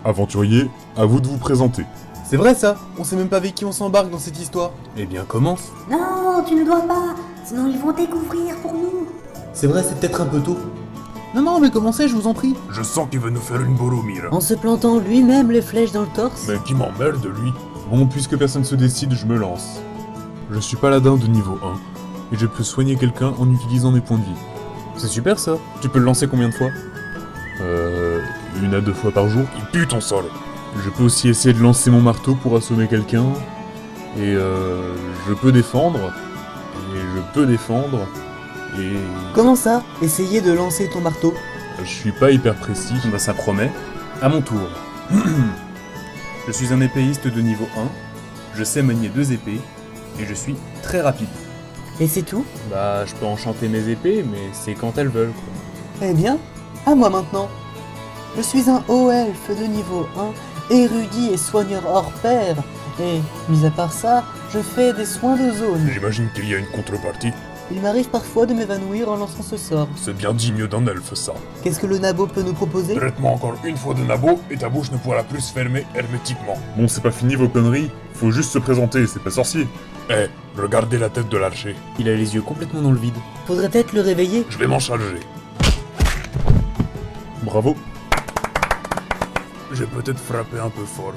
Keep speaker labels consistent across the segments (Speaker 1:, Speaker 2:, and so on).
Speaker 1: Aventurier, à vous de vous présenter.
Speaker 2: C'est vrai ça. On sait même pas avec qui on s'embarque dans cette histoire.
Speaker 1: Eh bien, commence.
Speaker 3: Non, tu ne dois pas, sinon ils vont découvrir pour nous.
Speaker 2: C'est vrai, c'est peut-être un peu tôt. Non, mais commencez, je vous en prie.
Speaker 4: Je sens qu'il veut nous faire une Boromir.
Speaker 3: En se plantant lui-même les flèches dans le torse.
Speaker 4: Mais qui m'emmerde, lui.
Speaker 1: Bon, puisque personne se décide, je me lance. Je suis paladin de niveau 1, et je peux soigner quelqu'un en utilisant mes points de vie. C'est super ça. Tu peux le lancer combien de fois 1 à 2 fois par jour.
Speaker 4: Il pue ton sol.
Speaker 1: Je peux aussi essayer de lancer mon marteau pour assommer quelqu'un. Et je peux défendre. Et je peux défendre. Et...
Speaker 2: Comment ça? Essayer de lancer ton marteau.
Speaker 1: Je suis pas hyper précis.
Speaker 5: Bah ça promet. À mon tour. Je suis un épéiste de niveau 1. Je sais manier 2 épées. Et je suis très rapide.
Speaker 3: Et c'est tout?
Speaker 1: Bah, je peux enchanter mes épées, mais c'est quand elles veulent, quoi.
Speaker 2: Eh bien, à moi maintenant. Je suis un haut elfe de niveau 1, érudit et soigneur hors pair. Et, mis à part ça, je fais des soins de zone.
Speaker 4: J'imagine qu'il y a une contrepartie.
Speaker 2: Il m'arrive parfois de m'évanouir en lançant ce sort.
Speaker 4: C'est bien digne d'un elfe, ça.
Speaker 2: Qu'est-ce que le nabo peut nous proposer?
Speaker 4: Traite-moi encore une fois de nabo et ta bouche ne pourra plus se fermer hermétiquement.
Speaker 1: Bon, c'est pas fini vos conneries. Faut juste se présenter, c'est pas sorcier.
Speaker 4: Eh, regardez la tête de l'archer.
Speaker 5: Il a les yeux complètement dans le vide.
Speaker 2: Faudrait peut-être le réveiller.
Speaker 4: Je vais m'en charger.
Speaker 1: Bravo.
Speaker 4: J'ai peut-être frappé un peu fort.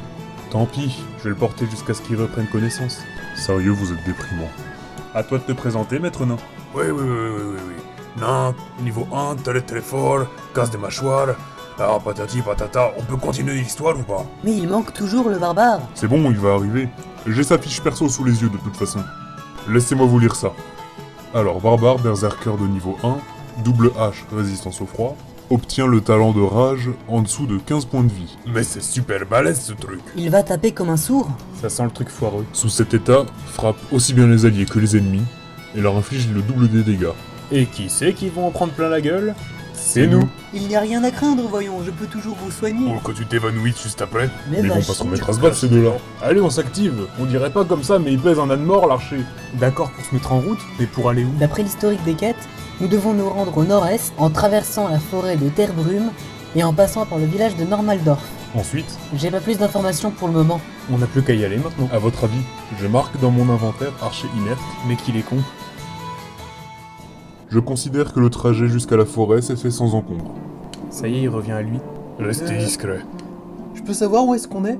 Speaker 1: Tant pis, je vais le porter jusqu'à ce qu'il reprenne connaissance. Sérieux, vous êtes déprimant. À toi de te présenter, maître nain.
Speaker 4: Oui. Non, niveau 1, très fort, casse des mâchoires. Ah, patati patata, on peut continuer l'histoire ou pas?
Speaker 2: Mais il manque toujours le barbare.
Speaker 1: C'est bon, il va arriver. J'ai sa fiche perso sous les yeux de toute façon. Laissez-moi vous lire ça. Alors, barbare, berserker de niveau 1, double H, résistance au froid, obtient le talent de rage en dessous de 15 points de vie.
Speaker 4: Mais c'est super balèze ce truc.
Speaker 2: Il va taper comme un sourd.
Speaker 5: Ça sent le truc foireux.
Speaker 1: Sous cet état, frappe aussi bien les alliés que les ennemis, et leur inflige le double des dégâts.
Speaker 5: Et qui c'est qui vont en prendre plein la gueule? C'est nous.
Speaker 2: Il n'y a rien à craindre, voyons, je peux toujours vous soigner.
Speaker 4: Ou que tu t'évanouisses juste après.
Speaker 1: Mais ils vont pas se remettre à se battre ces deux-là.
Speaker 5: Allez, on s'active. On dirait pas comme ça, mais il pèse un âne mort, l'archer. D'accord pour se mettre en route, mais pour aller où?
Speaker 2: D'après l'historique des quêtes, nous devons nous rendre au nord-est en traversant la forêt de Terbrume et en passant par le village de Normaldorf.
Speaker 1: Ensuite,
Speaker 2: J'ai pas plus d'informations pour le moment.
Speaker 5: On n'a plus qu'à y aller maintenant.
Speaker 1: à votre avis, je marque dans mon inventaire archer inerte.
Speaker 5: Mais qu'il est con.
Speaker 1: Je considère que le trajet jusqu'à la forêt s'est fait sans encombre.
Speaker 5: Ça y est, il revient à lui.
Speaker 4: Restez discret.
Speaker 2: Je peux savoir où est-ce qu'on est?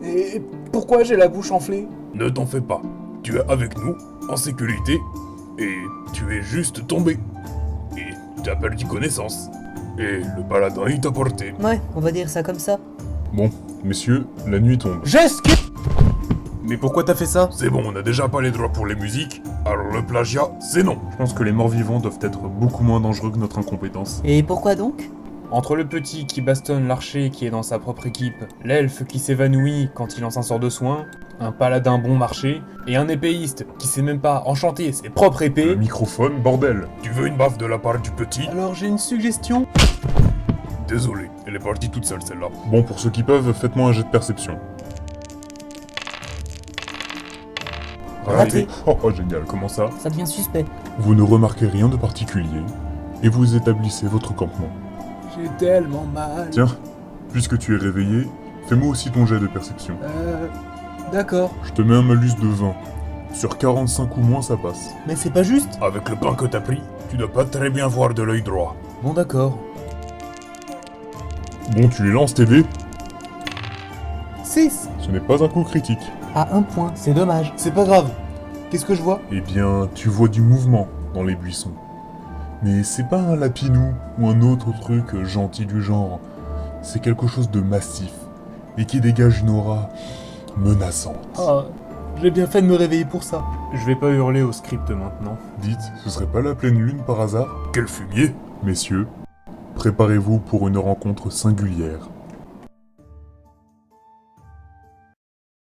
Speaker 2: Et pourquoi j'ai la bouche enflée?
Speaker 4: Ne t'en fais pas. Tu es avec nous, en sécurité, et tu es juste tombé. Et tu as perdu connaissance. Et le paladin il t'a porté.
Speaker 2: Ouais, on va dire ça comme ça.
Speaker 1: Bon, messieurs, la nuit tombe.
Speaker 5: Mais pourquoi t'as fait ça?
Speaker 4: C'est bon, on n'a déjà pas les droits pour les musiques, alors le plagiat, c'est non.
Speaker 1: Je pense que les morts vivants doivent être beaucoup moins dangereux que notre incompétence.
Speaker 2: Et pourquoi donc?
Speaker 5: Entre le petit qui bastonne l'archer qui est dans sa propre équipe, l'elfe qui s'évanouit quand il lance un sort de soin, un paladin bon marché, et un épéiste qui sait même pas enchanter ses propres
Speaker 1: Le
Speaker 5: épées,
Speaker 1: microphone, bordel.
Speaker 4: Tu veux une baffe de la part du petit?
Speaker 2: Alors j'ai une suggestion.
Speaker 4: Désolé, elle est partie toute seule celle-là.
Speaker 1: Bon, pour ceux qui peuvent, faites-moi un jet de perception.
Speaker 2: Raté.
Speaker 1: Oh, génial, comment ça?
Speaker 2: Ça devient suspect.
Speaker 1: Vous ne remarquez rien de particulier, et vous établissez votre campement.
Speaker 2: J'ai tellement mal.
Speaker 1: Tiens, puisque tu es réveillé, fais-moi aussi ton jet de perception.
Speaker 2: D'accord.
Speaker 1: Je te mets un malus de 20. Sur 45 ou moins, ça passe.
Speaker 2: Mais c'est pas juste.
Speaker 4: Avec le pain que t'as pris, tu dois pas très bien voir de l'œil droit.
Speaker 2: Bon d'accord.
Speaker 1: Bon, tu les lances tes dés.
Speaker 2: 6.
Speaker 1: Ce n'est pas un coup critique.
Speaker 2: À un point, c'est dommage. C'est pas grave. Qu'est-ce que je vois?
Speaker 1: Eh bien, tu vois du mouvement dans les buissons. Mais c'est pas un lapinou ou un autre truc gentil du genre. C'est quelque chose de massif et qui dégage une aura menaçante.
Speaker 2: Ah, j'ai bien fait de me réveiller pour ça.
Speaker 5: je vais pas hurler au script maintenant.
Speaker 1: Dites, ce serait pas la pleine lune par hasard?
Speaker 4: Quel fumier!
Speaker 1: Messieurs, préparez-vous pour une rencontre singulière.